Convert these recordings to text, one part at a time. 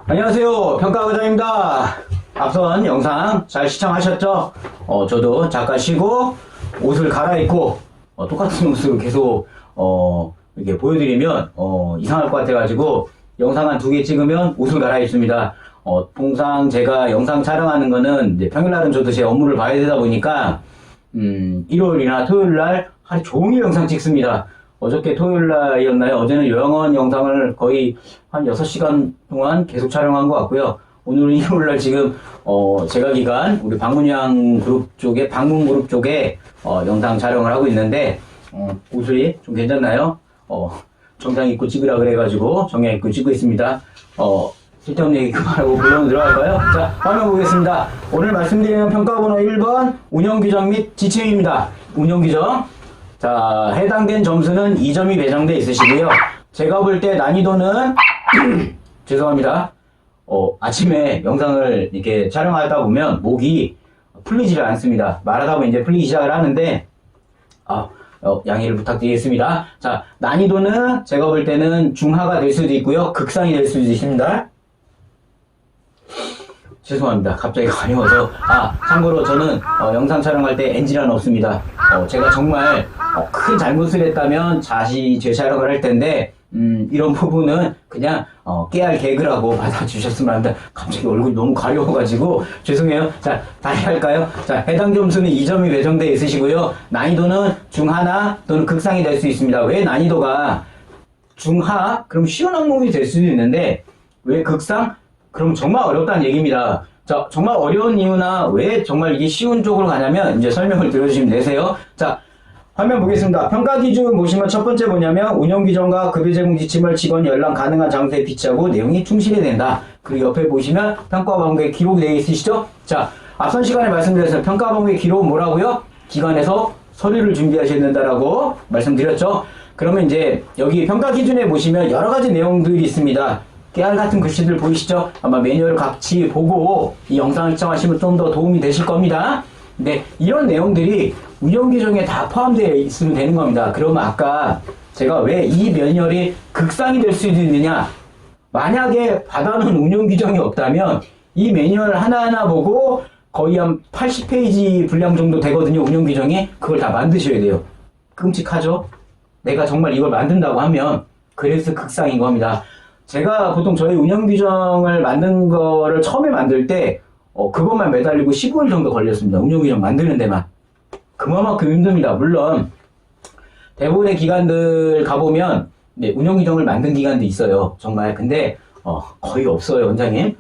안녕하세요, 평가과장입니다. 앞선 영상 잘 시청하셨죠? 저도 잠깐 쉬고 옷을 갈아입고 똑같은 옷을 계속 이렇게 보여드리면 이상할 것 같아가지고 영상 한 2개 찍으면 옷을 갈아입습니다. 통상 제가 영상 촬영하는 거는 이제 평일날은 저도 제 업무를 봐야 되다 보니까 일요일이나 토요일날 하루 종일 영상 찍습니다. 어저께 토요일날이었나요? 어제는 요양원 영상을 거의 한 6시간 동안 계속 촬영한 것 같고요. 오늘은 일요일날 지금 제가 기간 우리 방문양 그룹 쪽에 방문 그룹 쪽에 영상 촬영을 하고 있는데 옷이 좀 괜찮나요? 정장 입고 찍으라 그래가지고 정장 입고 찍고 있습니다. 쓸데없는 얘기 그만하고 본론 들어갈까요? 자, 화면 보겠습니다. 오늘 말씀드리는 평가번호 1번 운영규정 및 지침입니다. 운영규정. 자, 해당된 점수는 2점이 배정돼 있으시고요. 제가 볼 때 난이도는 죄송합니다. 아침에 영상을 이렇게 촬영하다 보면 목이 풀리지를 않습니다. 말하다 보면 이제 풀리기 시작을 하는데 양해를 부탁드리겠습니다. 자, 난이도는 제가 볼 때는 중하가 될 수도 있고요. 극상이 될 수도 있습니다. 죄송합니다. 갑자기 가려워서. 참고로 저는 영상 촬영할 때 NG는 없습니다. 제가 정말 큰 잘못을 했다면 다시 재촬영을 할 텐데 이런 부분은 그냥 깨알 개그라고 받아주셨으면 합니다. 갑자기 얼굴이 너무 가려워가지고 죄송해요. 자, 다시 할까요? 자, 해당 점수는 2점이 배정되어 있으시고요. 난이도는 중하나 또는 극상이 될 수 있습니다. 왜 난이도가 중하? 그럼 쉬운 항목이 될 수도 있는데 왜 극상? 그럼 정말 어렵다는 얘기입니다. 자, 정말 어려운 이유나 왜 정말 이게 쉬운 쪽으로 가냐면 이제 설명을 들어주시면 되세요. 자, 화면 보겠습니다. 평가 기준 보시면 첫 번째 뭐냐면 운영 규정과 급여 제공 지침을 직원이 연락 가능한 장소에 비치하고 내용이 충실해야 된다. 그리고 옆에 보시면 평가 방법에 기록이 되어 있으시죠? 자, 앞선 시간에 말씀드렸어요. 평가 방법의 기록은 뭐라고요? 기관에서 서류를 준비하셔야 된다라고 말씀드렸죠? 그러면 이제 여기 평가 기준에 보시면 여러 가지 내용들이 있습니다. 깨알 같은 글씨들 보이시죠? 아마 매뉴얼을 같이 보고 이 영상을 시청하시면 좀 더 도움이 되실 겁니다. 근데 이런 내용들이 운영 규정에 다 포함되어 있으면 되는 겁니다. 그러면 아까 제가 왜 이 매뉴얼이 극상이 될 수도 있느냐? 만약에 받아놓은 운영 규정이 없다면 이 매뉴얼 하나하나 보고 거의 한 80페이지 분량 정도 되거든요. 운영 규정이. 그걸 다 만드셔야 돼요. 끔찍하죠? 내가 정말 이걸 만든다고 하면 그래서 극상인 겁니다. 제가 보통 저희 운영 규정을 만든 거를 처음에 만들 때 그것만 매달리고 15일 정도 걸렸습니다. 운영 규정 만드는 데만. 그만큼 힘듭니다. 물론 대부분의 기관들 가보면 운영 규정을 만든 기관도 있어요. 정말. 근데 거의 없어요, 원장님.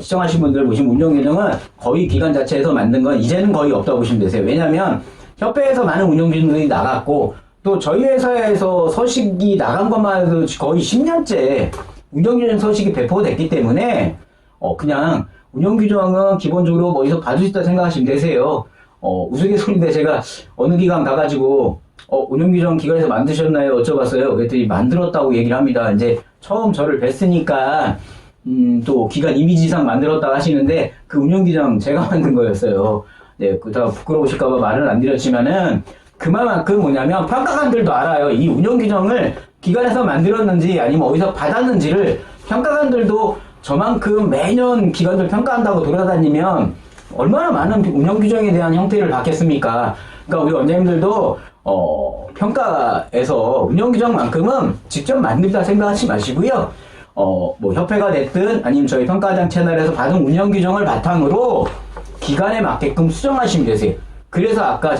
시청하신 분들 보시면 운영 규정은 거의 기관 자체에서 만든 건 이제는 거의 없다고 보시면 되세요. 왜냐면 협회에서 많은 운영 규정들이 나갔고 또 저희 회사에서 서식이 나간 것만 해도 거의 10년째 운영규정 서식이 배포됐기 때문에 그냥 운영규정은 기본적으로 뭐 어디서 봐줄 수 있다 생각하시면 되세요. 우스갯소리인데 제가 어느 기관 가가지고 운영규정 기관에서 만드셨나요? 여쭤봤어요. 그랬더니 만들었다고 얘기를 합니다. 이제 처음 저를 뵀으니까 또 기관 이미지상 만들었다고 하시는데 그 운영규정 제가 만든 거였어요. 네, 그렇다고 부끄러우실까봐 말은 안 드렸지만은 그만큼 뭐냐면 평가관들도 알아요. 이 운영규정을 기관에서 만들었는지 아니면 어디서 받았는지를 평가관들도 저만큼 매년 기관들 평가한다고 돌아다니면 얼마나 많은 운영규정에 대한 형태를 받겠습니까? 그러니까 우리 원장님들도 평가에서 운영규정만큼은 직접 만들다 생각하지 마시고요. 뭐 협회가 됐든 아니면 저희 평가장 채널에서 받은 운영규정을 바탕으로 기관에 맞게끔 수정하시면 되세요. 그래서 아까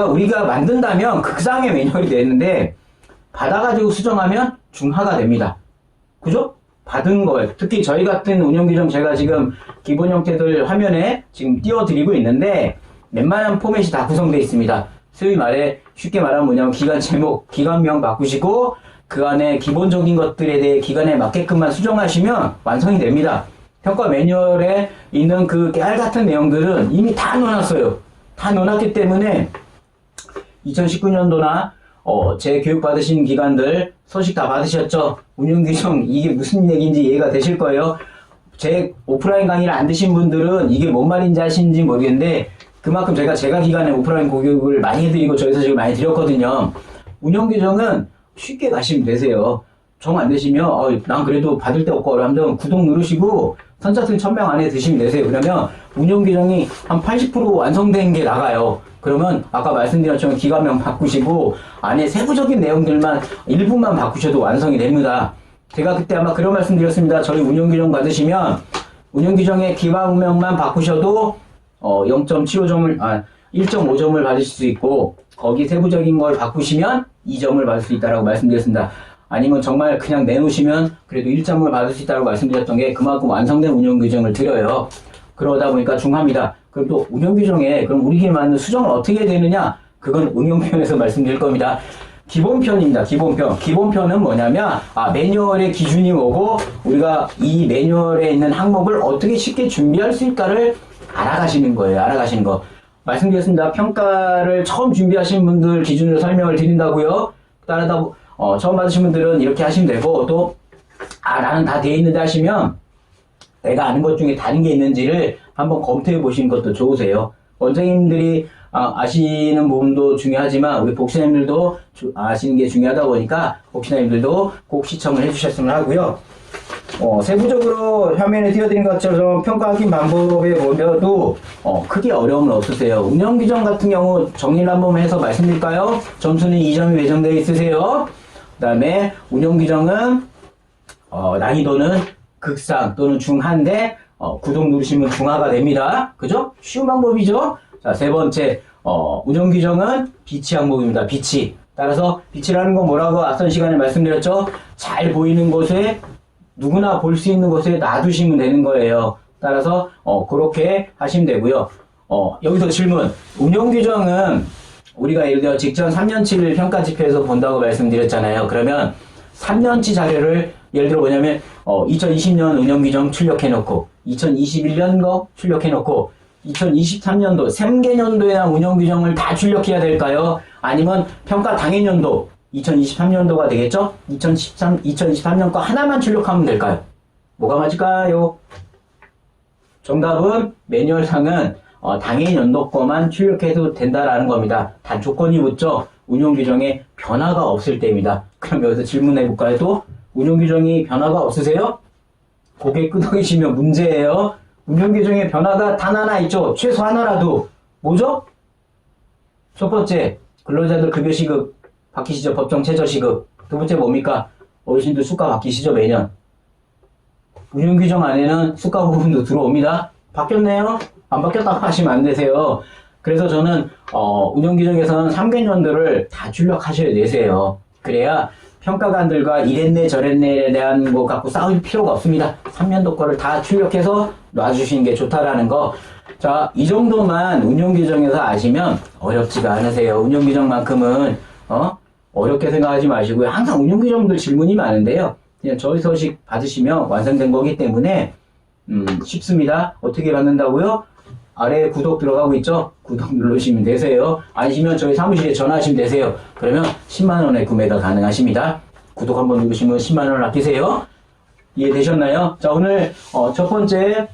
우리가 만든다면 극상의 매뉴얼이 되는데 받아가지고 수정하면 중하가 됩니다. 그죠? 받은 거예요. 특히 저희 같은 운영규정 제가 지금 기본 형태들 화면에 지금 띄워드리고 있는데 웬만한 포맷이 다 구성되어 있습니다. 소위 말해 쉽게 말하면 뭐냐면 기관 제목, 기관명 바꾸시고 그 안에 기본적인 것들에 대해 기관에 맞게끔만 수정하시면 완성이 됩니다. 평가 매뉴얼에 있는 그 깨알 같은 내용들은 이미 다 넣어놨어요. 다 넣어놨기 때문에 2019년도나 제 교육 받으신 기관들 소식 다 받으셨죠? 운영규정 이게 무슨 얘기인지 이해가 되실 거예요. 제 오프라인 강의를 안 드신 분들은 이게 뭔 말인지 하시는지 모르겠는데 그만큼 제가 기관에 오프라인 교육을 많이 해드리고 저희 소식을 많이 드렸거든요. 운영규정은 쉽게 가시면 되세요. 정 안 되시면 난 그래도 받을 데 없고 하면 구독 누르시고 선착순 1000명 안에 드시면 되세요. 그러면 운영 규정이 한 80% 완성된 게 나가요. 그러면 아까 말씀드린 것처럼 기관명 바꾸시고 안에 세부적인 내용들만 일부만 바꾸셔도 완성이 됩니다. 제가 그때 아마 그런 말씀 드렸습니다. 저희 운영 규정 받으시면 운영 규정의 기관명만 바꾸셔도 0.75점을 1.5점을 받으실 수 있고 거기 세부적인 걸 바꾸시면 2점을 받을 수 있다라고 말씀드렸습니다. 아니면 정말 그냥 내놓으시면 그래도 1점을 받을 수 있다고 말씀드렸던 게 그만큼 완성된 운영 규정을 드려요. 그러다 보니까 중요합니다. 그럼 또 운영 규정에 그럼 우리에게 맞는 수정은 어떻게 되느냐? 그건 응용편에서 말씀드릴 겁니다. 기본편입니다. 기본편. 기본편은 뭐냐면 매뉴얼의 기준이 뭐고 우리가 이 매뉴얼에 있는 항목을 어떻게 쉽게 준비할 수 있을까를 알아가시는 거예요. 알아가시는 거. 말씀드렸습니다. 평가를 처음 준비하신 분들 기준으로 설명을 드린다고요. 따라다 처음 받으신 분들은 이렇게 하시면 되고 또 나는 다 돼 있는데 하시면 내가 아는 것 중에 다른 게 있는지를 한번 검토해 보시는 것도 좋으세요. 원장님들이 아시는 부분도 중요하지만 우리 복신님들도 아시는 게 중요하다 보니까 복신님들도 꼭 시청을 해주셨으면 하고요. 세부적으로 화면에 띄워드린 것처럼 평가 확인 방법에 보면도 크게 어려움은 없으세요. 운영 규정 같은 경우 정리를 한번 해서 말씀드릴까요? 점수는 2점이 배정되어 있으세요. 그 다음에 운영 규정은 난이도는 극상 또는 중하인데 구독 누르시면 중하가 됩니다. 그죠? 쉬운 방법이죠? 자, 세 번째 운영 규정은 비치 항목입니다. 비치. 따라서 비치라는 건 뭐라고 앞선 시간에 말씀드렸죠? 잘 보이는 곳에 누구나 볼 수 있는 곳에 놔두시면 되는 거예요. 따라서 그렇게 하시면 되고요. 여기서 질문. 운영 규정은 우리가 예를 들어 직전 3년치를 평가 지표에서 본다고 말씀드렸잖아요. 그러면 3년치 자료를 예를 들어 뭐냐면 2020년 운영 규정 출력해놓고 2021년 거 출력해놓고 2023년도 3개년도에 대한 운영 규정을 다 출력해야 될까요? 아니면 평가 당해년도 2023년도가 되겠죠? 2023년 거 하나만 출력하면 될까요? 뭐가 맞을까요? 정답은 매뉴얼상은 당해 연도 거만 출력해도 된다라는 겁니다. 단 조건이 붙죠? 운용 규정에 변화가 없을 때입니다. 그럼 여기서 질문해 볼까요? 또 운용 규정이 변화가 없으세요? 고개 끄덕이시면 문제예요. 운용 규정에 변화가 단 하나 있죠? 최소 하나라도. 뭐죠? 첫 번째, 근로자들 급여시급 바뀌시죠? 법정 최저시급. 두 번째 뭡니까? 어르신들 수가 바뀌시죠? 매년. 운용 규정 안에는 수가 부분도 들어옵니다. 바뀌었네요? 안 바뀌었다고 하시면 안 되세요. 그래서 저는 운용 규정에서는 3개년도를 다 출력하셔야 되세요. 그래야 평가관들과 이랬네 저랬네에 대한 거 갖고 싸울 필요가 없습니다. 3년도 거를 다 출력해서 놔주시는 게 좋다라는 거. 자, 이 정도만 운용 규정에서 아시면 어렵지가 않으세요. 운용 규정만큼은 어렵게 생각하지 마시고요. 항상 운용 규정들 질문이 많은데요. 그냥 저희 서식 받으시면 완성된 거기 때문에 쉽습니다. 어떻게 받는다고요? 아래에 구독 들어가고 있죠? 구독 누르시면 되세요. 아니시면 저희 사무실에 전화하시면 되세요. 그러면 10만원에 구매가 가능하십니다. 구독 한번 누르시면 10만원을 아끼세요. 이해되셨나요? 자, 오늘 첫 번째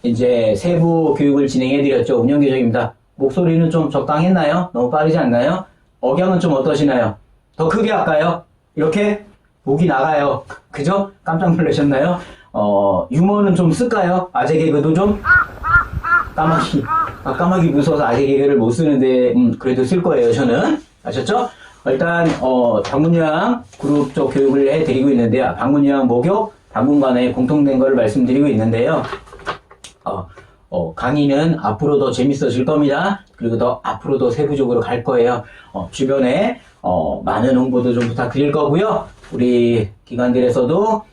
이제 세부 교육을 진행해드렸죠. 운영규정입니다. 목소리는 좀 적당했나요? 너무 빠르지 않나요? 억양은 좀 어떠시나요? 더 크게 할까요? 이렇게 목이 나가요. 그죠? 깜짝 놀라셨나요? 유머는 좀 쓸까요? 아재 개그도 좀? 까마귀 무서워서 아재 개그를 못 쓰는데 그래도 쓸 거예요. 저는. 아셨죠? 일단 방문요양 그룹 쪽 교육을 해드리고 있는데요. 방문요양 목욕 당분간에 공통된 걸 말씀드리고 있는데요. 강의는 앞으로 더 재밌어질 겁니다. 그리고 더 앞으로 더 세부적으로 갈 거예요. 주변에 많은 홍보도 좀 부탁드릴 거고요. 우리 기관들에서도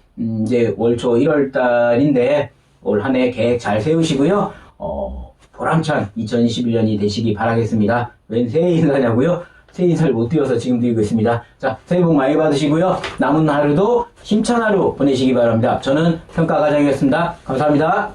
이제 월초 1월 달인데 올 한 해 계획 잘 세우시고요. 보람찬 2021년이 되시기 바라겠습니다. 웬 새해 인사냐고요? 새해 인사를 못 드려서 지금 드리고 있습니다. 자, 새해 복 많이 받으시고요. 남은 하루도 힘찬 하루 보내시기 바랍니다. 저는 평가과장이었습니다. 감사합니다.